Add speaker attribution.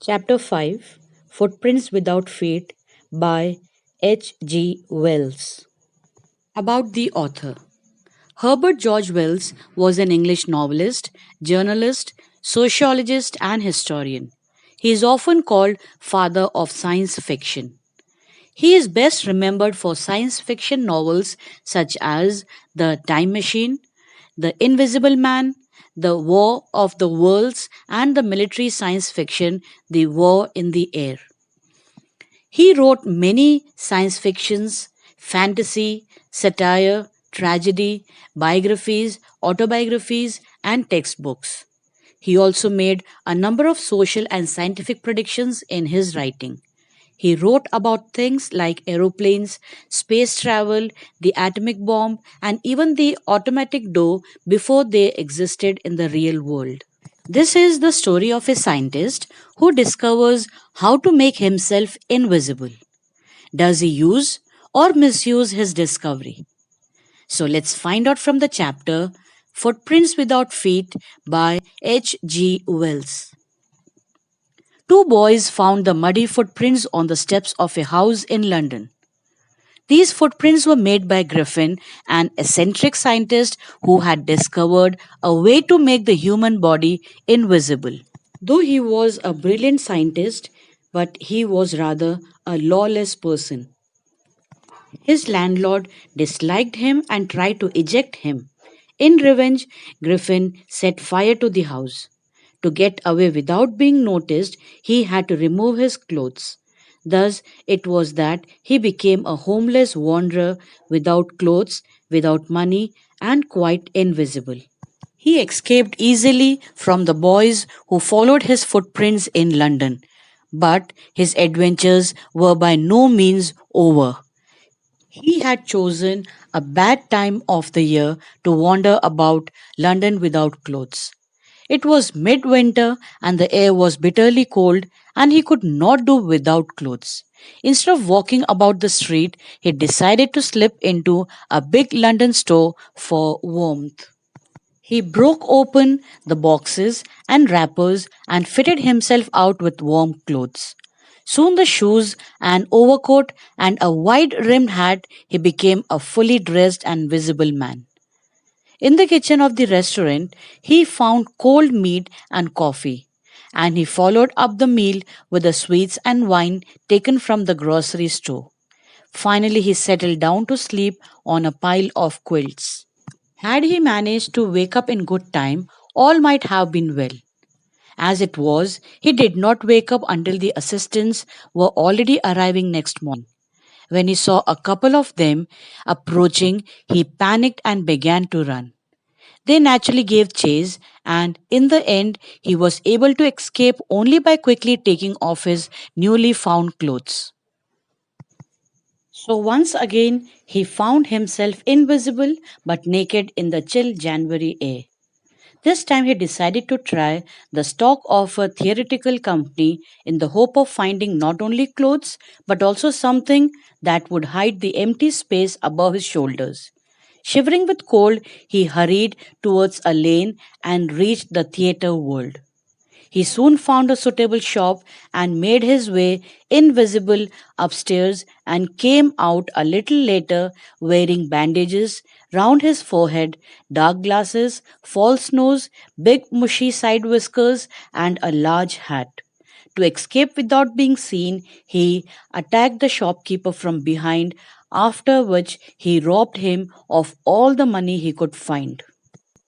Speaker 1: Chapter 5 Footprints Without Feet by H. G. Wells. About the author. Herbert George Wells was an English novelist, journalist, sociologist, and historian. He is often called father of science fiction. He is best remembered for science fiction novels such as The Time Machine, The Invisible Man, The War of the Worlds, and the military science fiction The War in the Air. He wrote many science fictions, fantasy, satire, tragedy, biographies, autobiographies, and textbooks. He also made a number of social and scientific predictions in his writing. He wrote about things like aeroplanes, space travel, the atomic bomb, and even the automatic door before they existed in the real world. This is the story of a scientist who discovers how to make himself invisible. Does he use or misuse his discovery? So let's find out from the chapter Footprints Without Feet by H. G. Wells. Two boys found the muddy footprints on the steps of a house in London. These footprints were made by Griffin, an eccentric scientist who had discovered a way to make the human body invisible. Though he was a brilliant scientist, but he was rather a lawless person. His landlord disliked him and tried to eject him. In revenge, Griffin set fire to the house. To get away without being noticed, he had to remove his clothes. Thus, it was that he became a homeless wanderer without clothes, without money, and quite invisible. He escaped easily from the boys who followed his footprints in London, but his adventures were by no means over. He had chosen a bad time of the year to wander about London without clothes. It was midwinter and the air was bitterly cold, and he could not do without clothes. Instead of walking about the street, he decided to slip into a big London store for warmth. He broke open the boxes and wrappers and fitted himself out with warm clothes. Soon, the shoes, an overcoat, and a wide rimmed hat, he became a fully dressed and visible man. In the kitchen of the restaurant, he found cold meat and coffee, and he followed up the meal with the sweets and wine taken from the grocery store. Finally, he settled down to sleep on a pile of quilts. Had he managed to wake up in good time, all might have been well. As it was, he did not wake up until the assistants were already arriving next morning. When he saw a couple of them approaching, he panicked and began to run. They naturally gave chase, and in the end, he was able to escape only by quickly taking off his newly found clothes. So once again, he found himself invisible but naked in the chill January air. This time he decided to try the stock of a theatrical company in the hope of finding not only clothes but also something that would hide the empty space above his shoulders. Shivering with cold, he hurried towards a lane and reached the theater world. He soon found a suitable shop and made his way invisible upstairs and came out a little later wearing bandages round his forehead, dark glasses, false nose, big mushy side whiskers, and a large hat. To escape without being seen, he attacked the shopkeeper from behind, after which he robbed him of all the money he could find.